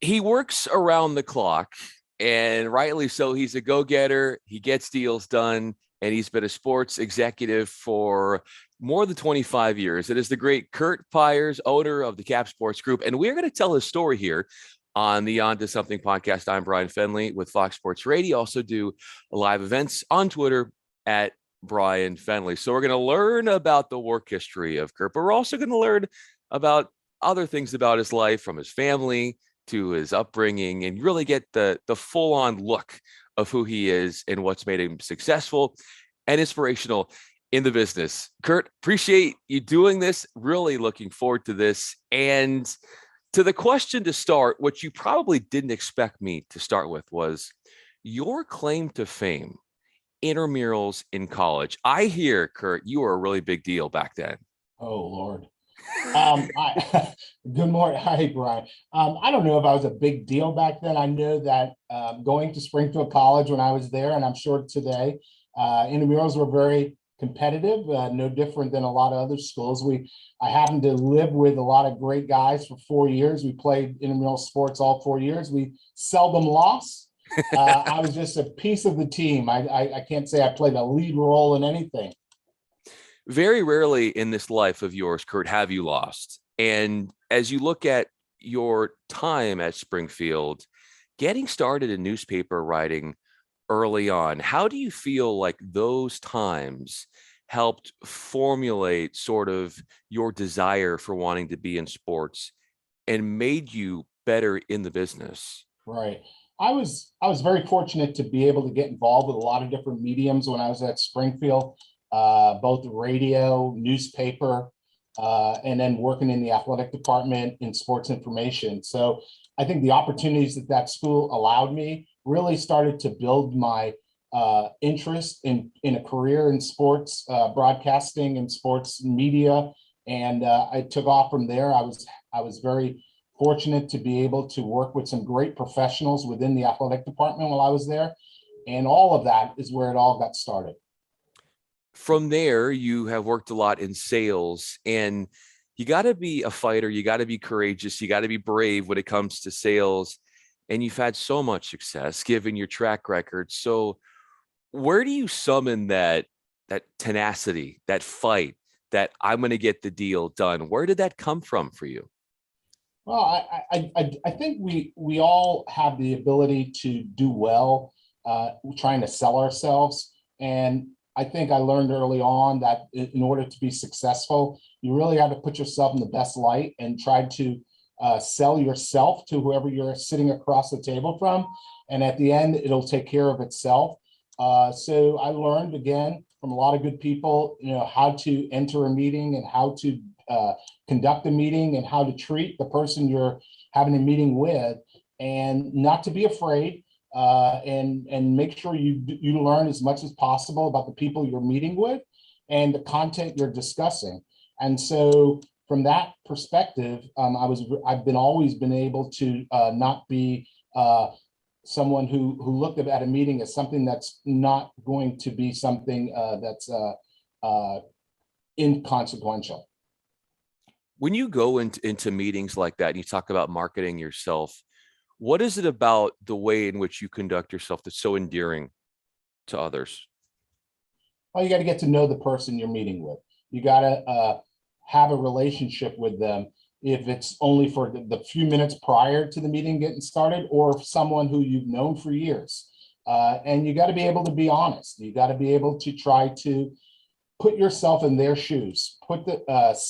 he works around the clock, and rightly so. He's a go-getter. He gets deals done, and he's been a sports executive for more than 25 years. It is the great Curt Pires, owner of the Cap Sports Group, and we're going to tell his story here on the On to Something podcast. I'm Bryan Fenley with Fox Sports Radio. Also do live events on Twitter at Bryan Fenley. So we're going to learn about the work history of Curt, but we're also going to learn about other things about his life, from his family to his upbringing, and really get the full-on look of who he is and what's made him successful and inspirational in the business. Curt, appreciate you doing this. Really looking forward to this. And to the question to start, what you probably didn't expect me to start with was your claim to fame, intramurals in college. I hear, Curt, you were a really big deal back then. Oh, Lord. Good morning. Hi, Bryan. I don't know if I was a big deal back then. I know that going to Springfield College when I was there, and I'm sure today, intramurals were very competitive, no different than a lot of other schools. I happened to live with a lot of great guys for 4 years. We played intramural sports all 4 years. We seldom lost. I was just a piece of the team. I can't say I played a lead role in anything. Very rarely in this life of yours, Curt, have you lost. And as you look at your time at Springfield, getting started in newspaper writing early on, how do you feel like those times helped formulate sort of your desire for wanting to be in sports and made you better in the business? Right. I was very fortunate to be able to get involved with a lot of different mediums when I was at Springfield. Both radio, newspaper, and then working in the athletic department in sports information. So I think the opportunities that school allowed me really started to build my interest in a career in sports broadcasting and sports media. And I took off from there. I was very fortunate to be able to work with some great professionals within the athletic department while I was there. And all of that is where it all got started. From there, you have worked a lot in sales, and you got to be a fighter. You got to be courageous. You got to be brave when it comes to sales. And you've had so much success given your track record. So where do you summon that tenacity, that fight, that I'm going to get the deal done? Where did that come from for you? Well, I think we all have the ability to do well trying to sell ourselves. And I think I learned early on that in order to be successful, you really have to put yourself in the best light and try to sell yourself to whoever you're sitting across the table from. And at the end, it'll take care of itself. So I learned, again, from a lot of good people, how to enter a meeting and how to conduct a meeting and how to treat the person you're having a meeting with, and not to be afraid. And make sure you learn as much as possible about the people you're meeting with and the content you're discussing. And so from that perspective, I've always been able to not be someone who looked at a meeting as something that's not going to be something that's inconsequential. When you go into meetings like that and you talk about marketing yourself, what is it about the way in which you conduct yourself that's so endearing to others? Well, you got to get to know the person you're meeting with. You got to have a relationship with them, if it's only for the few minutes prior to the meeting getting started, or someone who you've known for years. And you got to be able to be honest. You got to be able to try to put yourself in their shoes.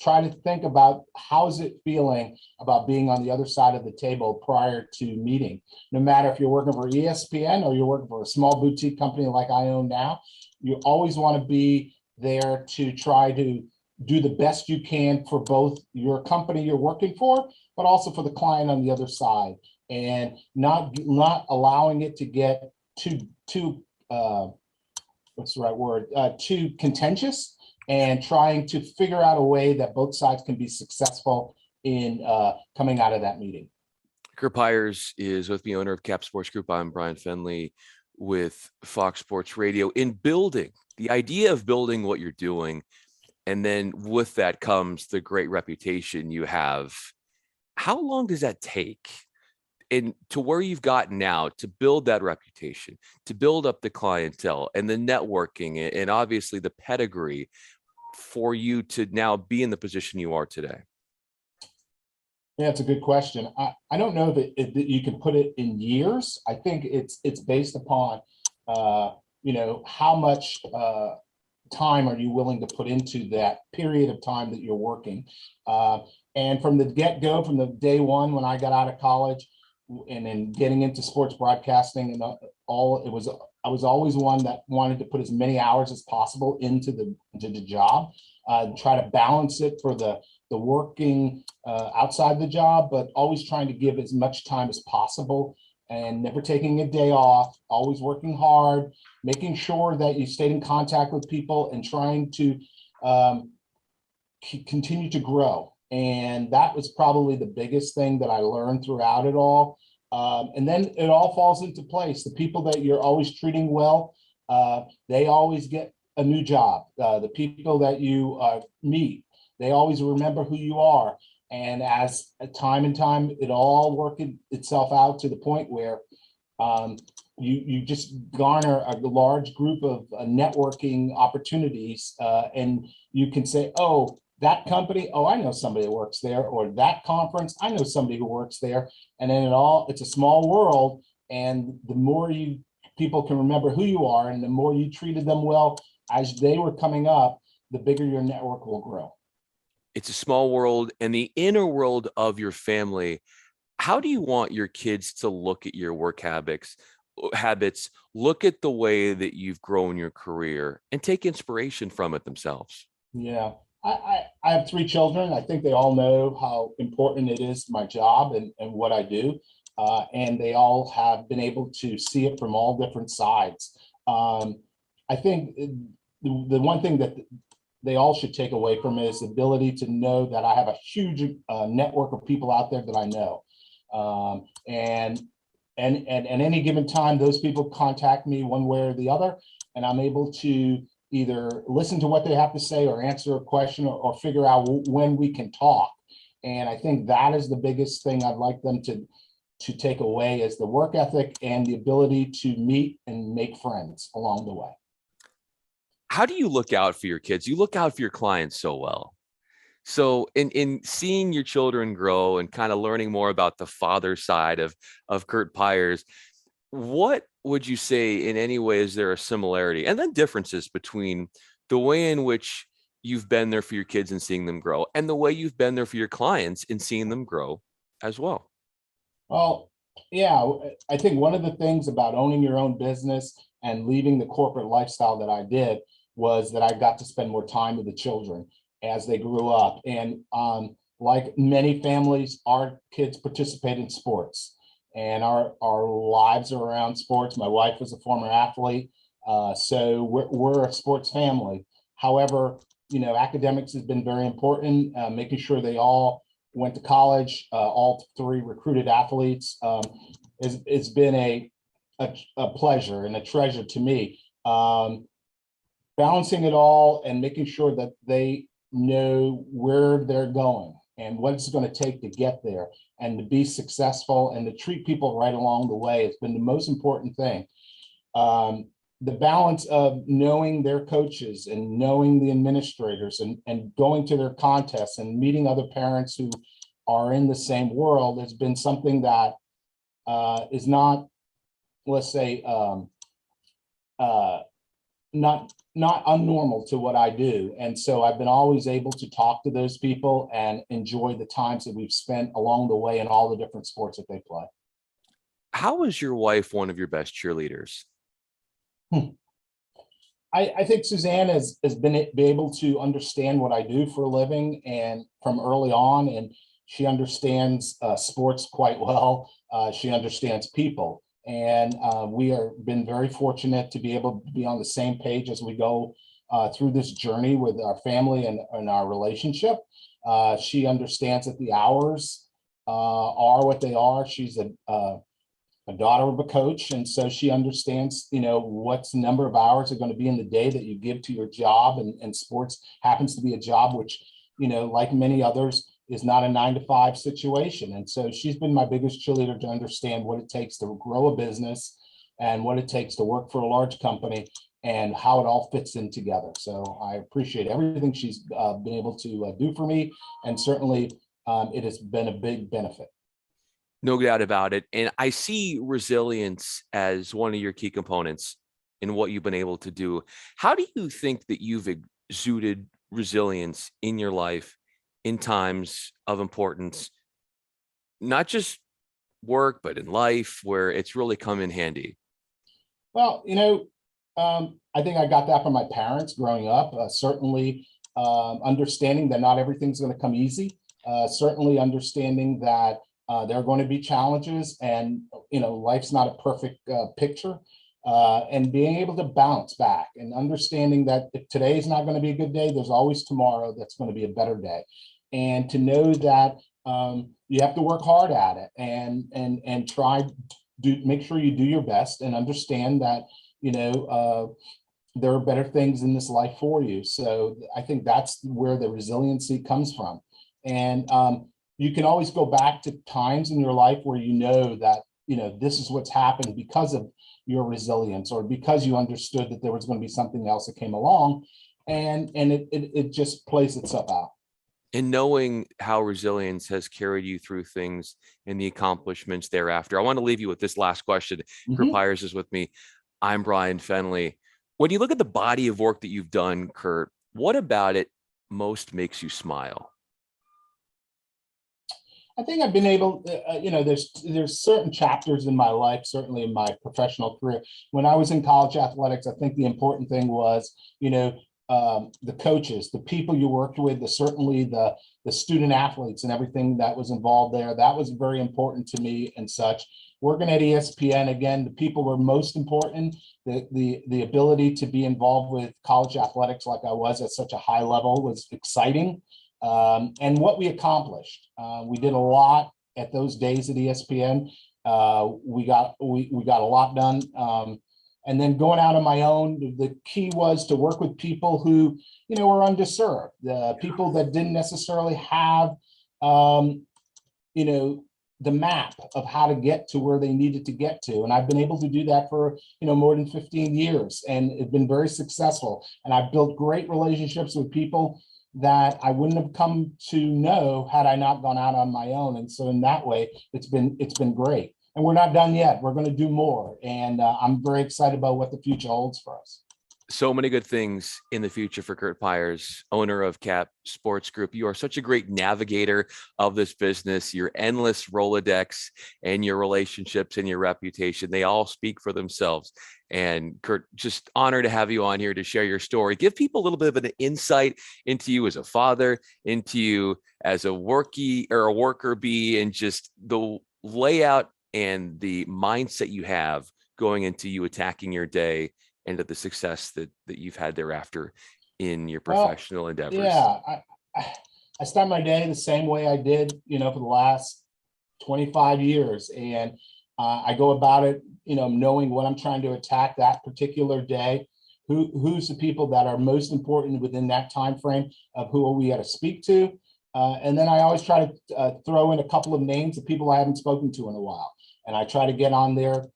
Try to think about how's it feeling about being on the other side of the table prior to meeting. No matter if you're working for ESPN or you're working for a small boutique company like I own now, you always want to be there to try to do the best you can for both your company you're working for, but also for the client on the other side, and not allowing it to get too what's the right word, too contentious, and trying to figure out a way that both sides can be successful in coming out of that meeting. Curt Pires is with me, owner of Cap Sports Group. I'm Bryan Fenley with Fox Sports Radio. In building, the idea of building what you're doing, and then with that comes the great reputation you have. How long does that take? and to where you've gotten now to build that reputation, to build up the clientele and the networking and obviously the pedigree for you to now be in the position you are today? Yeah, it's a good question. I don't know if you can put it in years. I think it's based upon how much time are you willing to put into that period of time that you're working. And from the get-go, from the day one when I got out of college and then getting into sports broadcasting and I was always one that wanted to put as many hours as possible into the job, try to balance it for the working outside the job, but always trying to give as much time as possible and never taking a day off, always working hard, making sure that you stayed in contact with people and trying to continue to grow. And that was probably the biggest thing that I learned throughout it all. And then it all falls into place. The people that you're always treating well, they always get a new job. The people that you meet, they always remember who you are. And as time and time, it all worked itself out to the point where you just garner a large group of networking opportunities, and you can say, oh, that company, oh, I know somebody that works there, or that conference, I know somebody who works there. And then it's a small world. And the more people can remember who you are and the more you treated them well as they were coming up, the bigger your network will grow. It's a small world, and the inner world of your family. How do you want your kids to look at your work habits, look at the way that you've grown your career and take inspiration from it themselves? Yeah. I have 3 children. I think they all know how important it is, my job and what I do. And they all have been able to see it from all different sides. I think the one thing that they all should take away from it is the ability to know that I have a huge network of people out there that I know. And at any given time, those people contact me one way or the other, and I'm able to either listen to what they have to say or answer a question or figure out when we can talk. And I think that is the biggest thing I'd like them to take away is the work ethic and the ability to meet and make friends along the way. How do you look out for your kids? You look out for your clients so well. So in seeing your children grow and kind of learning more about the father side of Curt Pires, what would you say in any way is there a similarity and then differences between the way in which you've been there for your kids and seeing them grow and the way you've been there for your clients and seeing them grow as well? Well, yeah, I think one of the things about owning your own business and leaving the corporate lifestyle that I did was that I got to spend more time with the children as they grew up. And like many families, our kids participate in sports. And our lives are around sports. My wife was a former athlete, so we're a sports family. However, academics has been very important. Making sure they all went to college, all 3 recruited athletes. It's been a pleasure and a treasure to me. Balancing it all and making sure that they know where they're going and what it's going to take to get there and to be successful and to treat people right along the way has been the most important thing. The balance of knowing their coaches and knowing the administrators and going to their contests and meeting other parents who are in the same world has been something that is not, let's say, not unnormal to what I do. And so I've been always able to talk to those people and enjoy the times that we've spent along the way in all the different sports that they play. How is your wife one of your best cheerleaders? I think Suzanne has been able to understand what I do for a living and from early on, and she understands sports quite well. She understands people. And we have been very fortunate to be able to be on the same page as we go through this journey with our family and our relationship. She understands that the hours are what they are. She's a daughter of a coach, and so she understands, what's the number of hours are going to be in the day that you give to your job. And sports happens to be a job which, like many others, is not a 9 to 5 situation. And so she's been my biggest cheerleader to understand what it takes to grow a business and what it takes to work for a large company and how it all fits in together. So I appreciate everything she's been able to do for me. And certainly it has been a big benefit. No doubt about it. And I see resilience as one of your key components in what you've been able to do. How do you think that you've exuded resilience in your life in times of importance, not just work, but in life where it's really come in handy? Well, I think I got that from my parents growing up. Certainly understanding that not everything's going to come easy. Certainly understanding that there are going to be challenges, and life's not a perfect picture. And being able to bounce back and understanding that if today is not going to be a good day, there's always tomorrow that's going to be a better day. And to know that you have to work hard at it and try to make sure you do your best and understand that there are better things in this life for you. So I think that's where the resiliency comes from. And you can always go back to times in your life where that this is what's happened because of your resilience, or because you understood that there was going to be something else that came along, and it just plays itself out. And knowing how resilience has carried you through things and the accomplishments thereafter, I want to leave you with this last question. Curt Pires is with me. I'm Bryan Fenley. When you look at the body of work that you've done, Curt, what about it most makes you smile? I think I've been able, there's certain chapters in my life, certainly in my professional career. When I was in college athletics, I think the important thing was, the coaches, the people you worked with, certainly the student athletes and everything that was involved there. That was very important to me and such. Working at ESPN, again, the people were most important. The ability to be involved with college athletics like I was at such a high level was exciting. And what we accomplished. We did a lot at those days at ESPN. We got a lot done. And then going out on my own, the key was to work with people who, were underserved, the people that didn't necessarily have, the map of how to get to where they needed to get to. And I've been able to do that for, more than 15 years, and it's been very successful. And I've built great relationships with people that I wouldn't have come to know had I not gone out on my own. And so in that way, it's been great. And we're not done yet. We're going to do more. And I'm very excited about what the future holds for us. So many good things in the future for Curt Pires, owner of Cap Sports Group. You are such a great navigator of this business. Your endless Rolodex and your relationships and your reputation, they all speak for themselves. And Curt, just honored to have you on here to share your story. Give people a little bit of an insight into you as a father, into you as a worker bee, and just the layout and the mindset you have going into you attacking your day and to the success that you've had thereafter in your professional endeavors. Yeah, I start my day the same way I did, for the last 25 years. And I go about it, knowing what I'm trying to attack that particular day, who's the people that are most important within that time frame of who we got to speak to. And then I always try to throw in a couple of names of people I haven't spoken to in a while. And I try to get on there,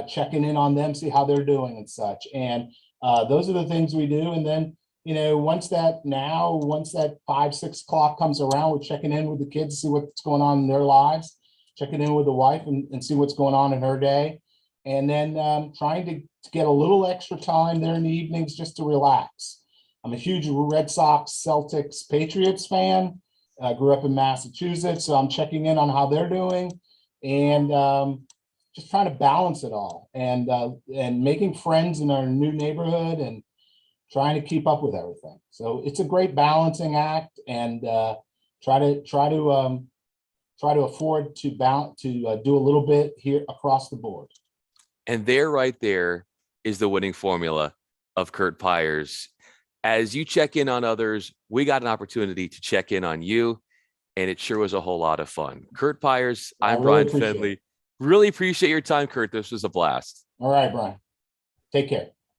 checking in on them, see how they're doing and such. And those are the things we do. And then, once that 5, 6 o'clock comes around, we're checking in with the kids, see what's going on in their lives, checking in with the wife and see what's going on in her day. And then trying to get a little extra time there in the evenings just to relax. I'm a huge Red Sox, Celtics, Patriots fan. I grew up in Massachusetts, so I'm checking in on how they're doing. And just trying to balance it all, and making friends in our new neighborhood and trying to keep up with everything. So it's a great balancing act, and try to afford to do a little bit here across the board. And right there is the winning formula of Curt Pires. As you check in on others, we got an opportunity to check in on you, and it sure was a whole lot of fun. Curt Pires, I'm Bryan Fenley. Really appreciate your time, Curt. This was a blast. All right, Bryan. Take care.